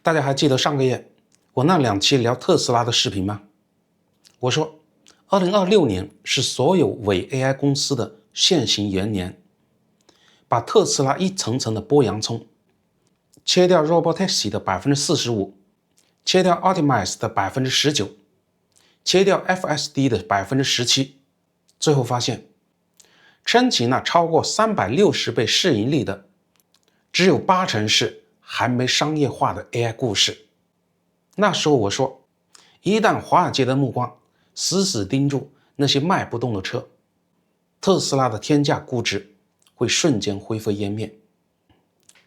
大家还记得上个月我那2期聊特斯拉的视频吗？我说2026年是所有伪 AI 公司的现行元年，把特斯拉一层层的剥洋葱，切掉 Robotaxi 的 45%， 切掉 Optimus 的 19%， 切掉 FSD 的 17%， 最后发现撑起那超过360倍市盈率的只有80%是还没商业化的 AI 故事。那时候我说，一旦华尔街的目光死死盯住那些卖不动的车，特斯拉的天价估值会瞬间灰飞烟灭。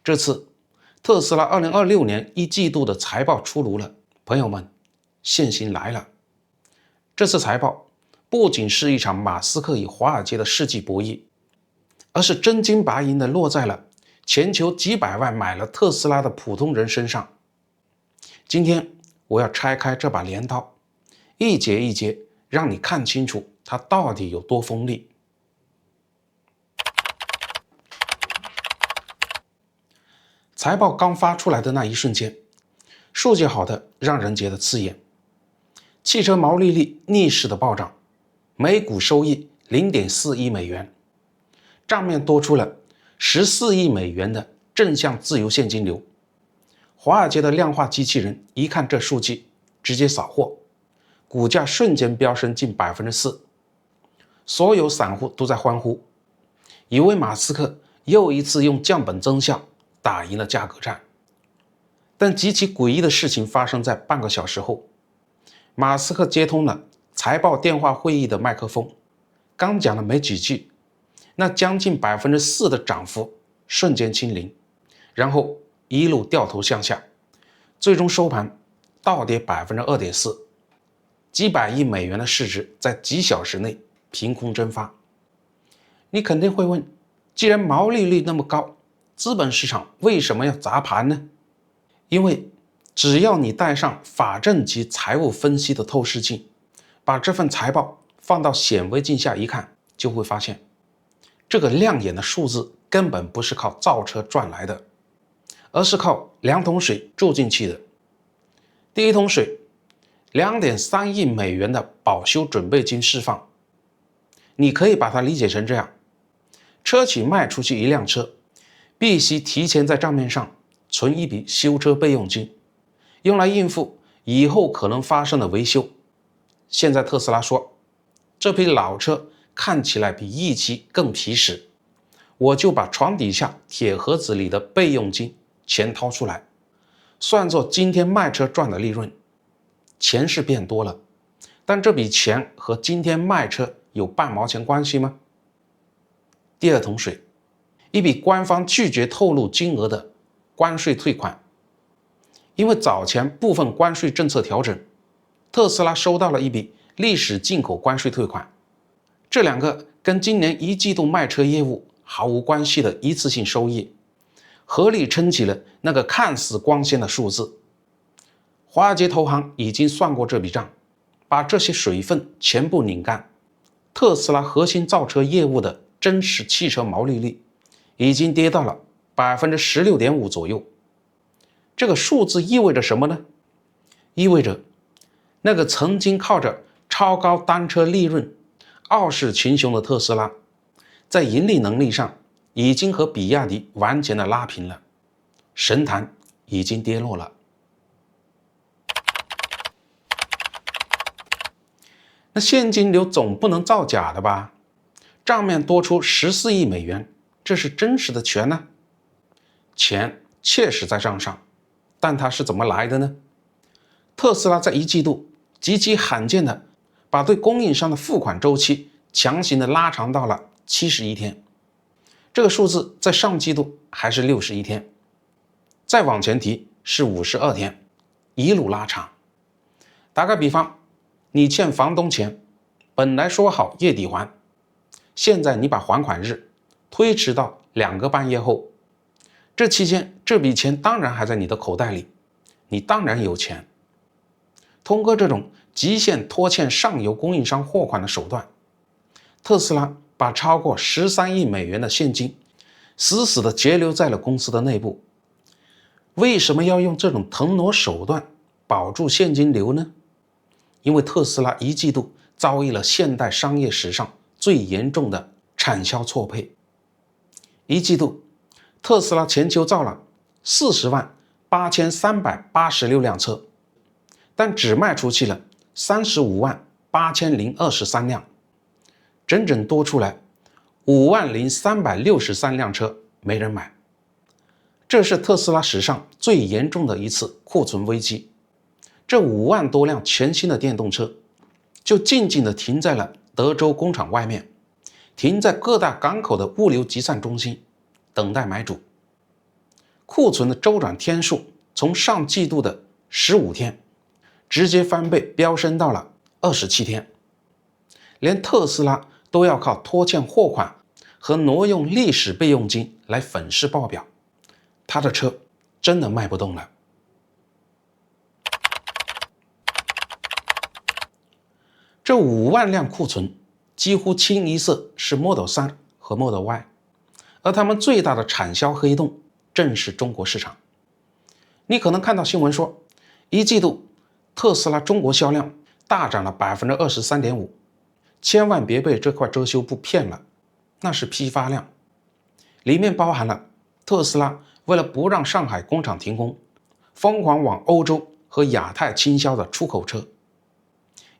这次特斯拉2026年1季度的财报出炉了，朋友们，现行来了。这次财报不仅是一场马斯克与华尔街的世纪博弈，而是真金白银的落在了全球几百万买了特斯拉的普通人身上。今天我要拆开这把镰刀，一节一节让你看清楚它到底有多锋利。财报刚发出来的那一瞬间，数据好的让人觉得刺眼，汽车毛利率逆势的暴涨，每股收益 0.4 亿美元，账面多出了14亿美元的正向自由现金流。华尔街的量化机器人一看这数据，直接扫货，股价瞬间飙升近 4%。 所有散户都在欢呼，以为马斯克又一次用降本增效打赢了价格战。但极其诡异的事情发生在半个小时后，马斯克接通了财报电话会议的麦克风，刚讲了没几句，那将近 4% 的涨幅瞬间清零，然后一路掉头向下，最终收盘倒跌 2.4%， 几百亿美元的市值在几小时内凭空蒸发。你肯定会问，既然毛利率那么高，资本市场为什么要砸盘呢？因为只要你带上法证及财务分析的透视镜，把这份财报放到显微镜下一看，就会发现这个亮眼的数字根本不是靠造车赚来的，而是靠2桶水注进去的。第一桶水 2.3 亿美元的保修准备金释放，你可以把它理解成这样，车企卖出去一辆车，必须提前在账面上存一笔修车备用金，用来应付以后可能发生的维修。现在特斯拉说，这批老车看起来比预期更皮实，我就把床底下铁盒子里的备用金全掏出来，算作今天卖车赚的利润。钱是变多了，但这笔钱和今天卖车有半毛钱关系吗？第二桶水，一笔官方拒绝透露金额的关税退款。因为早前部分关税政策调整，特斯拉收到了一笔历史进口关税退款，这2个跟今年1季度卖车业务毫无关系的一次性收益，合理撑起了那个看似光鲜的数字。华尔街投行已经算过这笔账，把这些水分全部拧干，特斯拉核心造车业务的真实汽车毛利率已经跌到了 16.5% 左右。这个数字意味着什么呢？意味着那个曾经靠着超高单车利润傲视群雄的特斯拉，在盈利能力上已经和比亚迪完全的拉平了，神坛已经跌落了。那现金流总不能造假的吧？账面多出14亿美元，这是真实的钱呢？钱确实在账上，但它是怎么来的呢？特斯拉在1季度极其罕见的把对供应商的付款周期强行的拉长到了71天，这个数字在上季度还是61天，再往前提是52天，一路拉长。打个比方，你欠房东钱，本来说好月底还，现在你把还款日推迟到2个半月后，这期间这笔钱当然还在你的口袋里，你当然有钱。通过这种极限拖欠上游供应商货款的手段，特斯拉把超过13亿美元的现金死死地截留在了公司的内部。为什么要用这种腾挪手段保住现金流呢？因为特斯拉一季度遭遇了现代商业史上最严重的产销错配。一季度，特斯拉全球造了408386辆车，但只卖出去了358023辆，整整多出来50363辆车没人买。这是特斯拉史上最严重的一次库存危机。这5万多辆全新的电动车就静静地停在了德州工厂外面，停在各大港口的物流集散中心，等待买主。库存的周转天数从上季度的15天直接翻倍飙升到了27天，连特斯拉都要靠拖欠货款和挪用历史备用金来粉饰报表，他的车真的卖不动了。这5万辆库存几乎清一色是 Model 3和 Model Y， 而他们最大的产销黑洞正是中国市场。你可能看到新闻说，一季度特斯拉中国销量大涨了 23.5%， 千万别被这块遮羞布骗了，那是批发量，里面包含了特斯拉为了不让上海工厂停工，疯狂往欧洲和亚太倾销的出口车。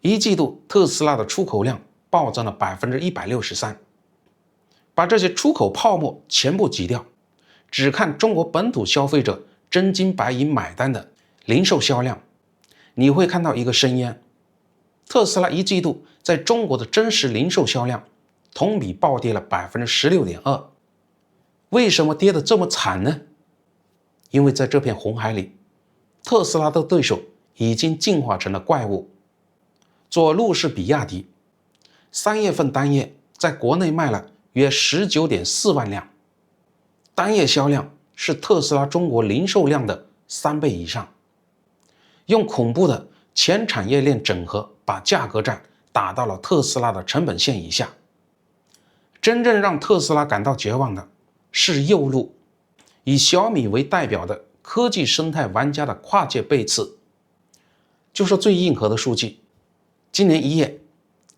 一季度特斯拉的出口量暴增了 163%， 把这些出口泡沫全部挤掉，只看中国本土消费者真金白银买单的零售销量，你会看到一个深渊。特斯拉一季度在中国的真实零售销量同比暴跌了 16.2%。 为什么跌得这么惨呢？因为在这片红海里，特斯拉的对手已经进化成了怪物。左路是比亚迪，3月份单月在国内卖了约 19.4 万辆，单月销量是特斯拉中国零售量的3倍以上。用恐怖的全产业链整合把价格战打到了特斯拉的成本线以下。真正让特斯拉感到绝望的是右路以小米为代表的科技生态玩家的跨界背刺。就说最硬核的数据，今年1月，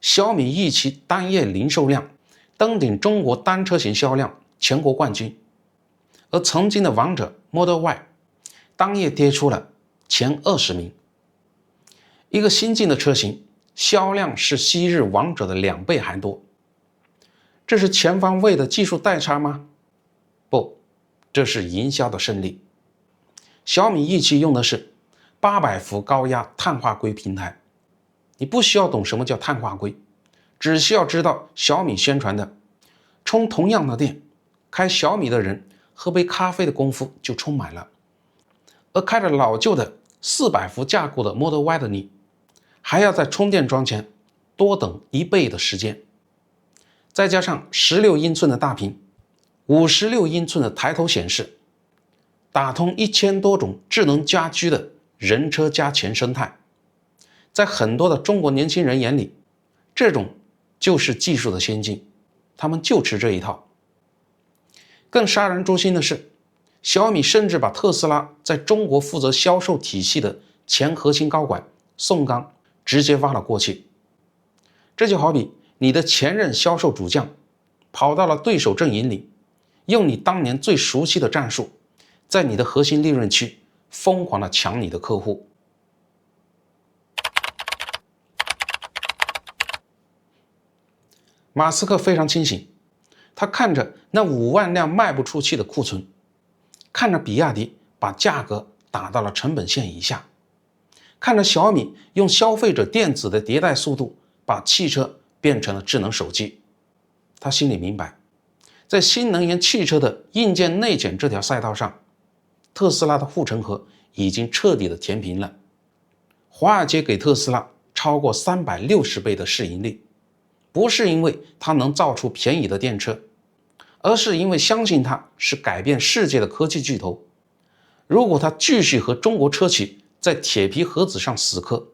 小米预期单月零售量登顶中国单车型销量全国冠军，而曾经的王者 Model Y 当月跌出了前20名。一个新进的车型销量是昔日王者的2倍还多，这是全方位的技术代差吗？不，这是营销的胜利。小米预期用的是800伏高压碳化硅平台，你不需要懂什么叫碳化硅，只需要知道小米宣传的充同样的电，开小米的人喝杯咖啡的功夫就充满了。而开着老旧的400伏架构的 Model Y 的你，还要在充电桩前多等1倍的时间。再加上16英寸的大屏，56英寸的抬头显示，打通1000多种智能家居的人车家全生态，在很多的中国年轻人眼里，这种就是技术的先进，他们就吃这一套。更杀人诛心的是，小米甚至把特斯拉在中国负责销售体系的前核心高管宋刚直接挖了过去。这就好比你的前任销售主将跑到了对手阵营里，用你当年最熟悉的战术，在你的核心利润区疯狂地抢你的客户。马斯克非常清醒，他看着那5万辆卖不出去的库存，看着比亚迪把价格打到了成本线以下，看着小米用消费者电子的迭代速度把汽车变成了智能手机，他心里明白，在新能源汽车的硬件内卷这条赛道上，特斯拉的护城河已经彻底的填平了。华尔街给特斯拉超过360倍的市盈率，不是因为它能造出便宜的电车，而是因为相信它是改变世界的科技巨头。如果它继续和中国车企在铁皮盒子上死磕，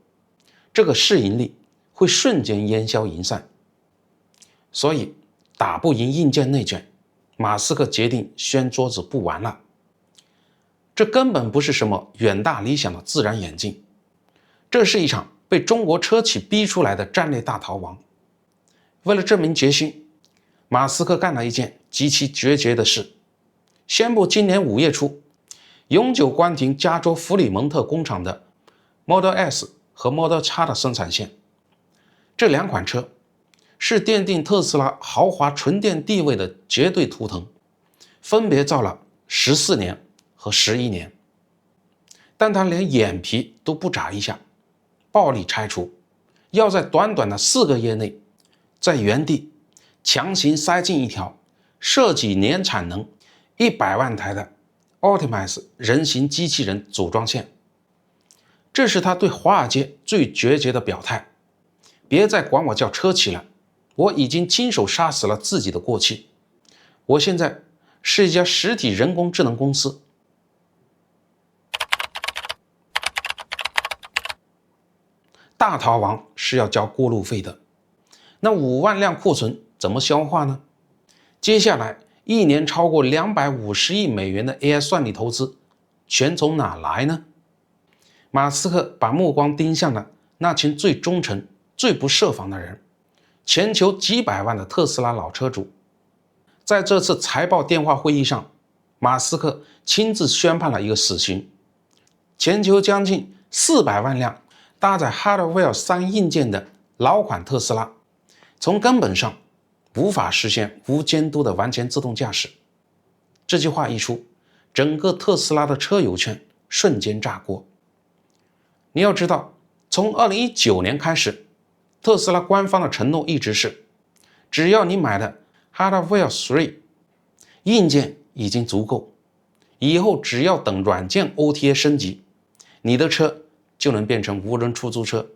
这个市盈率会瞬间烟消云散。所以打不赢硬件内卷，马斯克决定掀桌子不玩了。这根本不是什么远大理想的自然演进，这是一场被中国车企逼出来的战略大逃亡。为了证明决心，马斯克干了一件极其决绝的事，宣布今年5月初永久关停加州弗里蒙特工厂的 Model S 和 Model X 的生产线。这2款车是奠定特斯拉豪华纯电地位的绝对图腾，分别造了14年和11年，但他连眼皮都不眨一下，暴力拆除，要在短短的4个月内，在原地强行塞进一条设计年产能100万台的 Optimus 人形机器人组装线。这是他对华尔街最决绝的表态，别再管我叫车企了，我已经亲手杀死了自己的过去，我现在是一家实体人工智能公司。大逃亡是要交过路费的，那5万辆库存怎么消化呢？接下来1年超过250亿美元的 AI 算力投资全从哪来呢？马斯克把目光盯向了那群最忠诚、最不设防的人，全球几百万的特斯拉老车主。在这次财报电话会议上，马斯克亲自宣判了一个死刑，全球将近400万辆搭载 Hardware 3硬件的老款特斯拉，从根本上无法实现无监督的完全自动驾驶。这句话一出，整个特斯拉的车友圈瞬间炸锅。你要知道，从2019年开始，特斯拉官方的承诺一直是，只要你买的 Hardware 3硬件已经足够，以后只要等软件 OTA 升级，你的车就能变成无人出租车。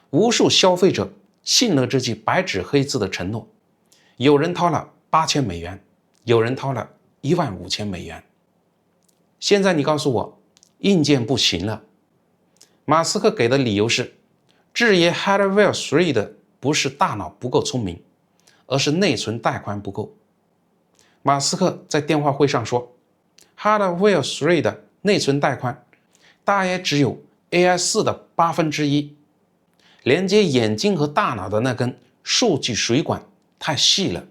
无数消费者信了这句白纸黑字的承诺，有人掏了8000美元，有人掏了15000美元。现在你告诉我，硬件不行了，马斯克给的理由是，制约 Hardware 3的不是大脑不够聪明，而是内存带宽不够。马斯克在电话会上说， Hardware 3的内存带宽大约只有 AI4 的1/8，连接眼睛和大脑的那根数据水管太细了，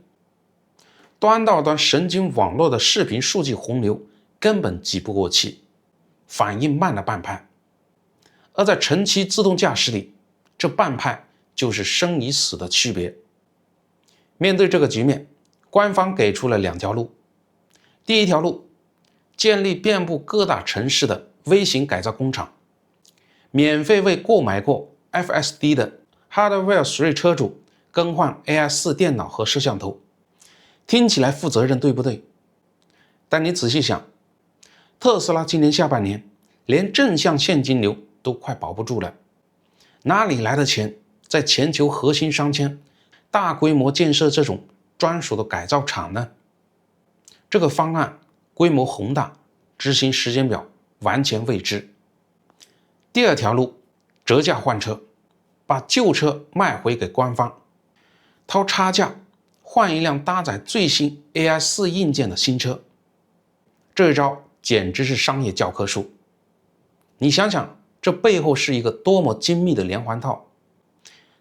端到端神经网络的视频数据洪流根本挤不过去，反应慢了半拍。而在长期自动驾驶里，这半拍就是生与死的区别。面对这个局面，官方给出了2条路。第一条路，建立遍布各大城市的微型改造工厂，免费为购买过 FSD 的 Hardware 3车主更换 AI4 电脑和摄像头。听起来负责任，对不对？但你仔细想，特斯拉今年下半年连正向现金流都快保不住了，哪里来的钱在全球核心商圈大规模建设这种专属的改造厂呢？这个方案规模宏大，执行时间表完全未知。第二条路，折价换车，把旧车卖回给官方，掏差价换一辆搭载最新 AI4 硬件的新车。这招简直是商业教科书。你想想，这背后是一个多么精密的连环套。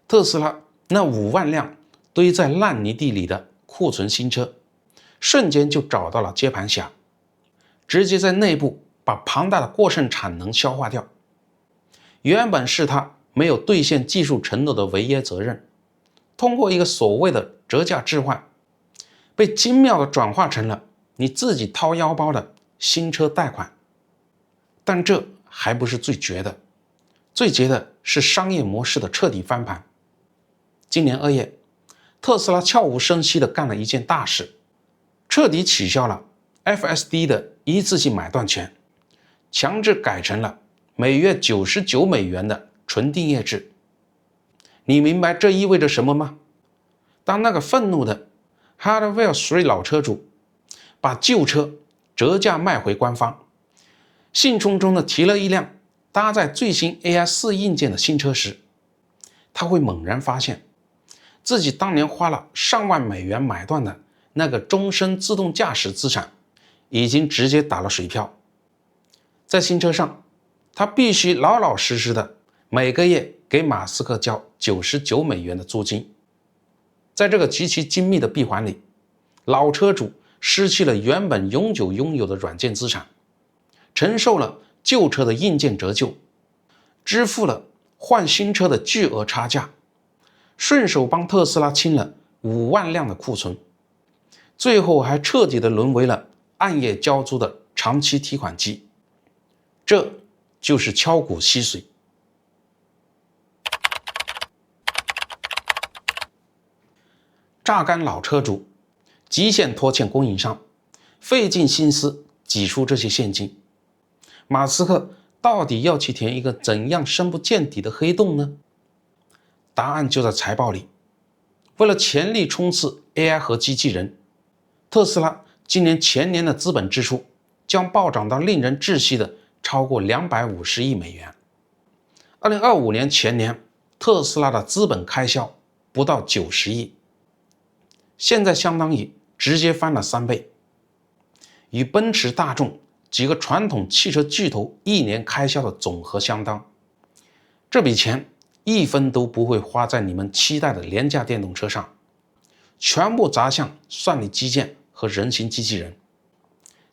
特斯拉那5万辆堆在烂泥地里的库存新车，瞬间就找到了接盘侠，直接在内部把庞大的过剩产能消化掉。原本是他没有兑现技术承诺的违约责任，通过一个所谓的折价置换，被精妙地转化成了你自己掏腰包的新车贷款。但这还不是最绝的，最绝的是商业模式的彻底翻盘。今年2月，特斯拉悄无声息地干了一件大事，彻底取消了 FSD 的一次性买断权，强制改成了每月99美元的纯订阅制。你明白这意味着什么吗？当那个愤怒的 Hardware 3老车主把旧车折价卖回官方，兴冲冲地提了一辆搭载最新 AI4 硬件的新车时，他会猛然发现自己当年花了上万美元买断的那个终身自动驾驶资产已经直接打了水漂。在新车上，他必须老老实实的每个月给马斯克交$99的租金。在这个极其精密的闭环里，老车主失去了原本永久拥有的软件资产，承受了旧车的硬件折旧，支付了换新车的巨额差价，顺手帮特斯拉清了5万辆的库存，最后还彻底的沦为了暗夜交租的长期提款机。这就是敲骨吸水。榨干老车主，极限拖欠供应商，费尽心思挤出这些现金。马斯克到底要去填一个怎样深不见底的黑洞呢？答案就在财报里。为了全力冲刺 AI 和机器人，特斯拉今年全年的资本支出将暴涨到令人窒息的超过250亿美元。2025年全年，特斯拉的资本开销不到90亿，现在相当于直接翻了3倍，与奔驰、大众几个传统汽车巨头一年开销的总和相当。这笔钱1分都不会花在你们期待的廉价电动车上，全部砸向算力基建和人形机器人。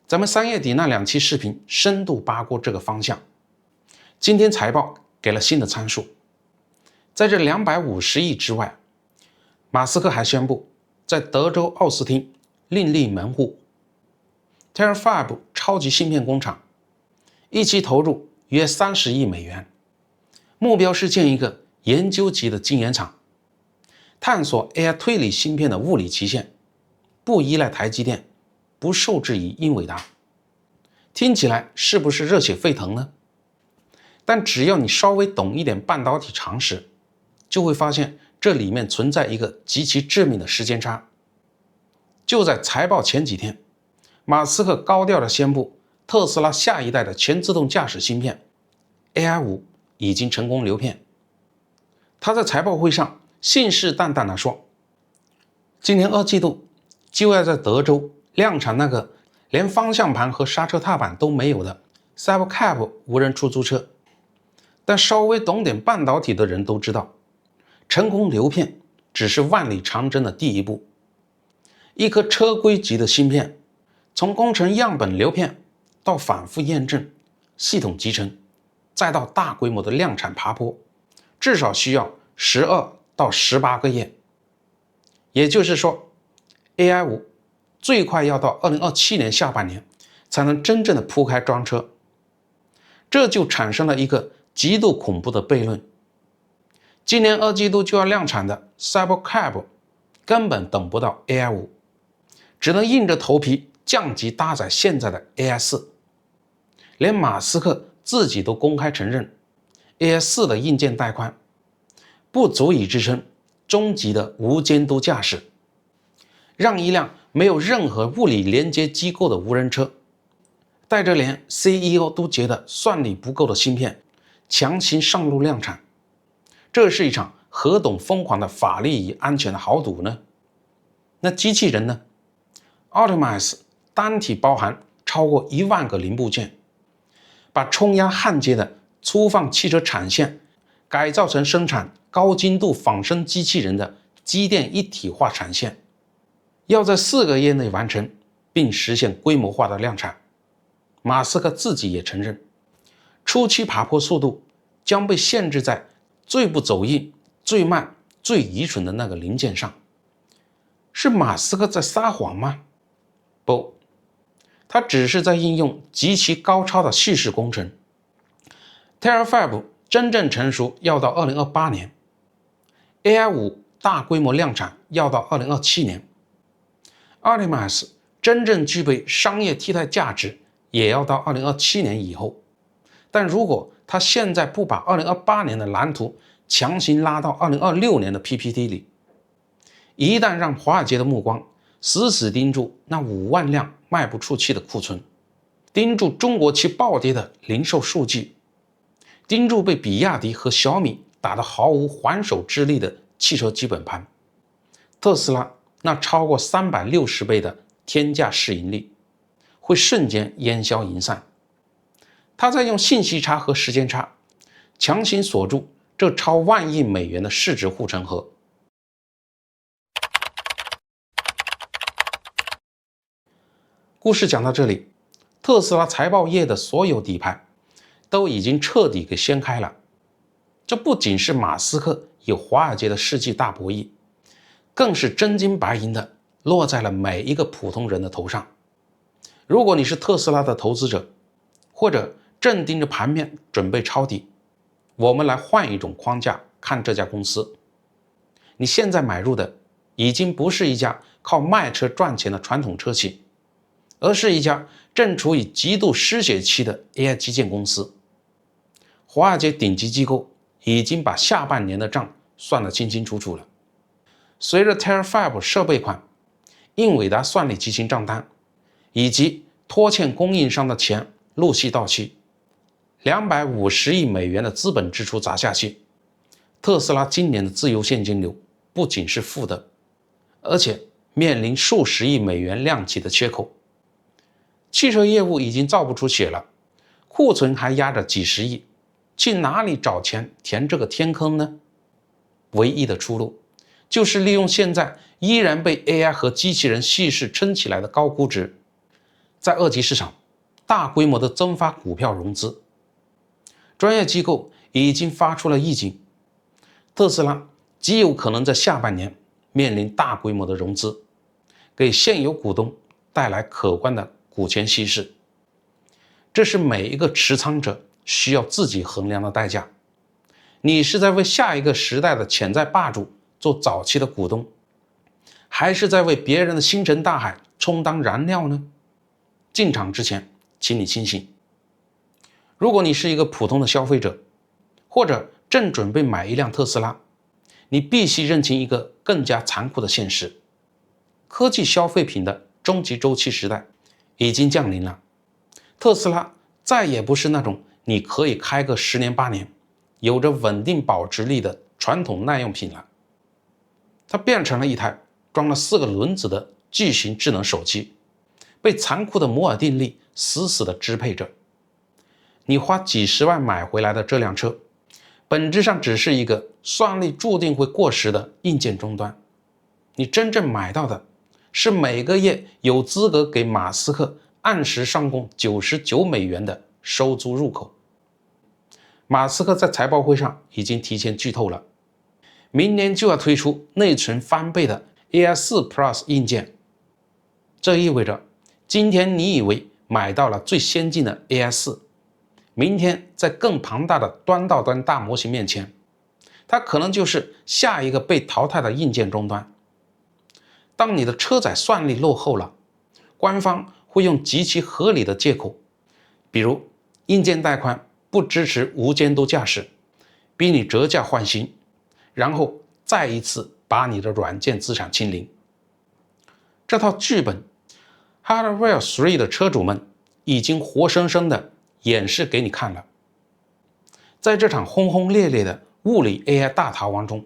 咱们3月底那2期视频深度扒过这个方向。今天财报给了新的参数。在这250亿之外，马斯克还宣布在德州奥斯汀另立门户 Terafab 超级芯片工厂，一期投入约30亿美元，目标是建一个研究级的晶圆厂，探索 AI 推理芯片的物理极限，不依赖台积电，不受制于英伟达。听起来是不是热血沸腾呢？但只要你稍微懂一点半导体常识，就会发现这里面存在一个极其致命的时间差。就在财报前几天，马斯克高调地宣布，特斯拉下一代的全自动驾驶芯片 AI5 已经成功流片。他在财报会上信誓旦旦地说，今年2季度就要在德州量产那个连方向盘和刹车踏板都没有的 Cybercab 无人出租车。但稍微懂点半导体的人都知道，成功流片只是万里长征的第一步。一颗车规级的芯片，从工程样本流片到反复验证、系统集成，再到大规模的量产爬坡，至少需要12到18个月。也就是说 AI5 最快要到2027年下半年才能真正的铺开装车。这就产生了一个极度恐怖的悖论。今年2季度就要量产的 Cybercab 根本等不到 AI5， 只能硬着头皮降级搭载现在的 AI4。连马斯克自己都公开承认 AI4 的硬件带宽不足以支撑终极的无监督驾驶，让一辆没有任何物理连接机构的无人车带着连 CEO 都觉得算力不够的芯片强行上路量产，这是一场何等疯狂的法律与安全的豪赌呢？那机器人呢？ Optimus 单体包含超过1万个零部件，把冲压焊接的粗放汽车产线改造成生产高精度仿生机器人的机电一体化产线，要在4个月内完成并实现规模化的量产。马斯克自己也承认，初期爬坡速度将被限制在最不走运、最慢、最愚蠢的那个零件上。是马斯克在撒谎吗？不，他只是在应用极其高超的叙事工程。Terafab 真正成熟要到2028年， AI5 大规模量产要到2027年， Optimus 真正具备商业替代价值也要到2027年以后。但如果他现在不把2028年的蓝图强行拉到2026年的 PPT 里，一旦让华尔街的目光死死盯住那5万辆卖不出去的库存，盯住中国期暴跌的零售数据，盯住被比亚迪和小米打得毫无还手之力的汽车基本盘，特斯拉那超过360倍的天价市盈率会瞬间烟消云散。他在用信息差和时间差强行锁住这超万亿美元的市值护城河。故事讲到这里，特斯拉财报业的所有底牌都已经彻底给掀开了。这不仅是马斯克与华尔街的世纪大博弈，更是真金白银的落在了每一个普通人的头上。如果你是特斯拉的投资者，或者正盯着盘面准备抄底，我们来换一种框架看这家公司。你现在买入的已经不是一家靠卖车赚钱的传统车企，而是一家正处于极度失血期的 AI 基建公司。华尔街顶级机构已经把下半年的账算得清清楚楚了。随着 Terafab 设备款、英伟达算力集群账单以及拖欠供应商的钱陆续到期，250亿美元的资本支出砸下去，特斯拉今年的自由现金流不仅是负的，而且面临数十亿美元量级的缺口。汽车业务已经造不出血了，库存还压着几十亿，去哪里找钱填这个天坑呢？唯一的出路就是利用现在依然被 AI 和机器人蓄势撑起来的高估值，在二级市场大规模的增发股票融资。专业机构已经发出了预警，特斯拉极有可能在下半年面临大规模的融资，给现有股东带来可观的股权稀释。这是每一个持仓者需要自己衡量的代价。你是在为下一个时代的潜在霸主做早期的股东，还是在为别人的星辰大海充当燃料呢？进场之前请你清醒。如果你是一个普通的消费者，或者正准备买一辆特斯拉，你必须认清一个更加残酷的现实：科技消费品的终极周期时代已经降临了。特斯拉再也不是那种你可以开个10年8年有着稳定保值力的传统耐用品了，它变成了一台装了4个轮子的巨型智能手机，被残酷的摩尔定律死死地支配着。你花几十万买回来的这辆车，本质上只是一个算力注定会过时的硬件终端。你真正买到的是每个月有资格给马斯克按时上供99美元的收租入口。马斯克在财报会上已经提前剧透了，明年就要推出内存翻倍的 AI4 Plus 硬件。这意味着今天你以为买到了最先进的 AI4， 明天在更庞大的端到端大模型面前，它可能就是下一个被淘汰的硬件终端。当你的车载算力落后了，官方会用极其合理的借口，比如硬件带宽不支持无监督驾驶，逼你折价换新，然后再一次把你的软件资产清零。这套剧本 Hardware 3的车主们已经活生生的演示给你看了。在这场轰轰烈烈的物理 AI 大逃亡中，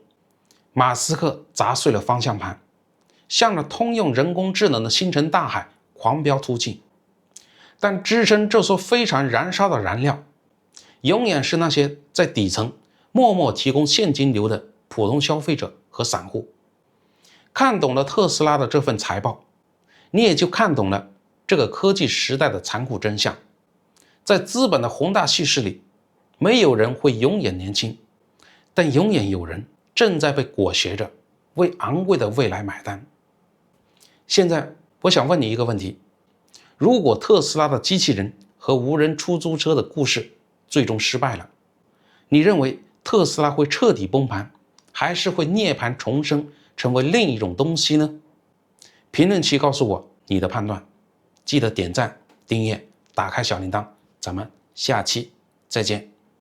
马斯克砸碎了方向盘，向着通用人工智能的星辰大海狂飙突进。但支撑这艘飞船燃烧的燃料，永远是那些在底层默默提供现金流的普通消费者和散户。看懂了特斯拉的这份财报，你也就看懂了这个科技时代的残酷真相。在资本的宏大叙事里，没有人会永远年轻，但永远有人正在被裹挟着为昂贵的未来买单。现在我想问你一个问题：如果特斯拉的机器人和无人出租车的故事最终失败了，你认为特斯拉会彻底崩盘，还是会涅槃重生，成为另一种东西呢？评论区告诉我你的判断，记得点赞、订阅、打开小铃铛，咱们下期再见。